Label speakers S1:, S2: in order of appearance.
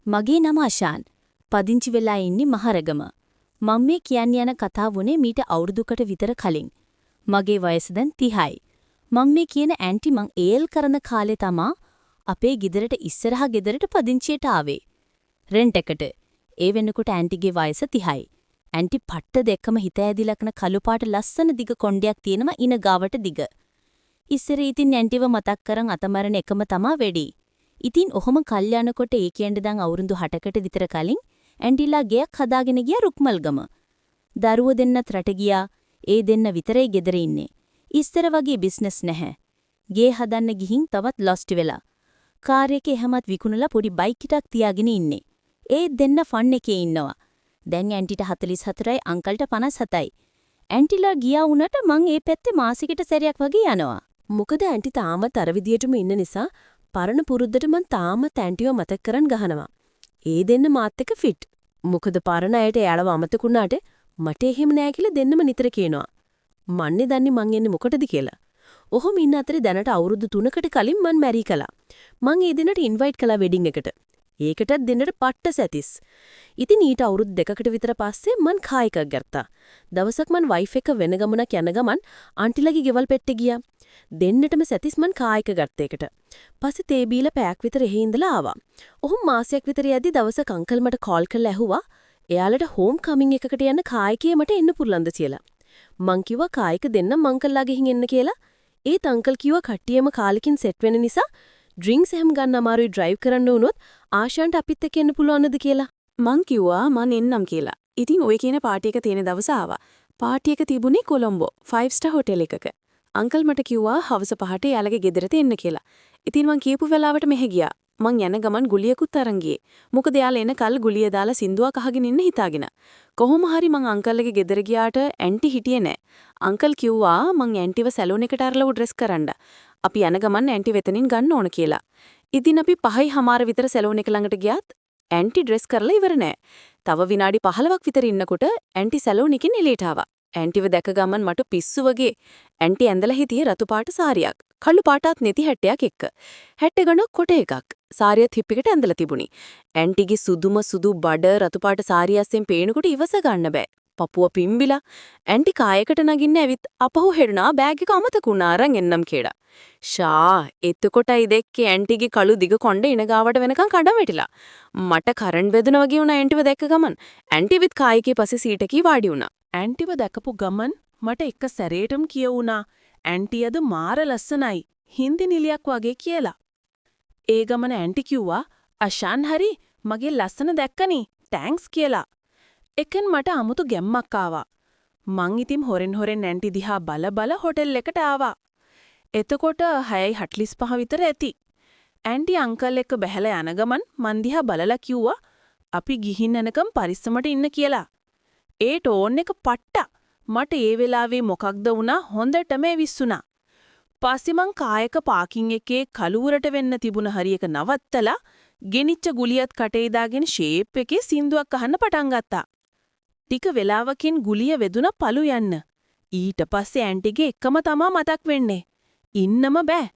S1: මගේ නම අෂාන්. පදිංචි වෙලා ඉන්නේ මහරගම. මම මේ කියන්න යන කතාව වුණේ මීට අවුරුදුකට විතර කලින්. මගේ වයස දැන් 30යි. මම මේ කියන ඇන්ටි මං ඒල් කරන කාලේ තමා අපේ ගෙදරට ඉස්සරහා ගෙදරට පදිංචියට ආවේ. රෙන්ට් එකට. ඒ වෙනකොට ඇන්ටිගේ වයස 30යි. ඇන්ටි පට්ට දෙකම හිත ඇදිලකන කළු පාට ලස්සන දිග කොණ්ඩයක් තියෙනවා ඉන ගාවට දිග. ඉස්සර ඉතින් ඇන්ටිව මතක් කරන් අතමරන එකම තමා වෙඩි. ඉතින් ඔහොම කල්යාණකොට ඒ කියන්නේ දැන් අවුරුදු 8කට විතර කලින් ඇන්ටිලා ගෙයක් හදාගෙන ගියා රුක්මල්ගම. දරුවෝ දෙන්නත් රට ගියා. ඒ දෙන්න විතරයි ගෙදර ඉන්නේ. ඉස්සර වගේ බිස්නස් නැහැ. ගේ හදන්න ගිහින් තවත් ලොස්ට් වෙලා. කාර් එකේ හැමත් විකුණලා පොඩි බයික් එකක් තියාගෙන ඉන්නේ. ඒ දෙන්න ෆන් එකේ ඉන්නවා. දැන් ඇන්ටිට 44යි අංකල්ට 57යි. ඇන්ටිලා ගියා වුණට මං ඒ පැත්තේ මාසිකට සැරයක් වගේ යනවා.
S2: මොකද ඇන්ටි තාමත් අර විදියටම ඉන්න නිසා පරණ පුරුද්දට මං තාමත් ඇන්ටිව මතක් කරන් ගහනවා. ඒ දෙන්න මාත් එක්ක ෆිට. මොකද පරණ අයට එයාලව අමතකුණාට මට එහෙම නෑ කියලා දෙන්නම නිතර කියනවා. මන්නේ දන්නේ මං එන්නේ මොකටද කියලා. ඔහොම ඉන්න අතරේ දැනට අවුරුදු 3කට කලින් මං මැරි කළා. මං ඒ දිනට ඉන්වයිට් කළා වෙඩින් එකට. ඒකටත් දෙන්නට පට්ට සැතිස්. ඉතින් ඊට අවුරුදු 2කට විතර පස්සේ මං කා එකක් ගත්තා. දවසක් මං වයිෆ් එක වෙන ගමනක් යන ගමන් ආන්ටිලගේ ගෙවල් පෙට්ටේ ගියා. දෙන්නටම සැතිස් මං කා එක ගත්ත එකට. පස්සේ තේ බීලා පැයක් විතර එහෙ ඉඳලා ආවා. ඔහොම මාසයක් විතර යද්දි දවසක අංකල් මට කෝල් කරලා ඇහුවා එයාලට හෝම් කමින් එකකට යන්න කායිකේ මට එන්න පුරලන්ද කියලා. මං කිව්වා කායික දෙන්නම් අංකල්ලා ගෙහින් එන්න කියලා. ඒත් අංකල් කිව්වා කට්ටියම කාලෙකින් සෙට් වෙන නිසා ඩ්‍රින්ක්ස් එහෙම ගන්න අමාරුයි ඩ්‍රයිව් කරන්න වුණොත් ආශාන්ට අපිත් එක්ක එන්න පුළුවන්ද කියලා. මං කිව්වා මං එන්නම් කියලා. ඉතින් ඔය කියන පාටි එක තියෙන දවස ආවා. පාටි එක තිබුණේ කොළඹ 5 ස්ටාර් හොටෙල් එකක. අංකල් මට කිව්වා හවස 5ට එයාලගේ ගෙදරට එන්න කියලා. ඉතින් මං කියපු වෙලාවට මෙහෙ ගියා. මං යන ගමන් ගුලියකුත් අරන් ගියේ. මොකද එයාලා එනකල් ගුලිය දාලා සින්දුවක් අහගෙන ඉන්න හිතාගෙන. කොහොම හරි මං අංකල්ගේ ගෙදර ගියාට ඇන්ටි හිටියේ නෑ. අංකල් කිව්වා මං ඇන්ටිව සැලූන් එකට අරලව ඩ්‍රෙස් කරන්න. අපි යන ගමන් ඇන්ටි වෙතනින් ගන්න ඕන කියලා. ඉතින් අපි 5:00 විතර සැලූන් එක ළඟට ගියාත් ඇන්ටි ඩ්‍රෙස් කරලා ඉවර නෑ. තව විනාඩි 15ක් විතර ඉන්නකොට ඇන්ටි සැලූන් එකෙන් එළියට ආවා. ඇන්ටිව දැක ගමන් මට පිස්සු වගේ. ඇන්ටි ඇඳලා හිටියේ රතු පාට සාරියක්. කළු පාටත් නැති හැට්ටයක් එක්ක. හැට්ටේ ගණක් කොට එකක්. සාරියත් හිප් එකට ඇඳලා තිබුණි. ඇන්ටිගේ සුදු බඩ රතු පාට සාරියස්යෙන් පේනකොට ඉවස ගන්න බෑ. පපුව පිම්බිලා ඇන්ටි කායකට නගින්න ඇවිත් අපහු හෙරුණා බෑග් එක අමතකුණා අරන් එන්නම් කියලා. ෂා එතකොටයි දැක්කේ ඇන්ටිගේ කළු දිග කොණ්ඩ ඉන ගාවට වෙනකන් කඩ වැටිලා. මට කරන්ට් බෙදුනා වගේ වුණා ඇන්ටිව දැක්ක ගමන්. ඇන්ටිවිත් කායිකේ පස්සේ සීට් එකේ වාඩි වුණා.
S3: ඇන්ටිව දැකපු ගමන් මට එක සැරේටම කියවුණා ඇන්ටි අද මාර ලස්සනයි හින්දි නිලියක් වගේ කියලා. ඒ ගමන ඇන්ටි කිව්වා අෂාන් හරි මගේ ලස්සන දැක්කනේ තෑන්ක්ස් කියලා. එකෙන් මට අමුතු ගැම්මක් ආවා. මං ඉතින් හොරෙන් ඇන්ටි දිහා බල හොටෙල් එකට ආවා. එතකොට 6:45 විතර ඇති. ඇන්ටි අංකල් එක්ක බැහැලා යන ගමන් මන් දිහා බලලා කිව්වා අපි ගිහින් යනකම් පරිස්සමට ඉන්න කියලා. ඒ ටෝන් එක පට්ට. මට ඒ වෙලාවේ මොකක්ද වුණා හොඳටම විශ්ුණා. පස්සේ මං කායක පාකින් එකේ කලුවරට වෙන්න තිබුණ හරියක නවත්තලා ගෙනිච්ච ගුලියත් කටේ දාගෙන ෂේප් එකේ සින්දුවක් අහන්න පටන් ගත්තා. ටික වෙලාවකින් ගුලිය වෙදුණා පළු යන්න. ඊට පස්සේ ඇන්ටිගේ එකම තමා මතක් වෙන්නේ. ඉන්නම බෑ.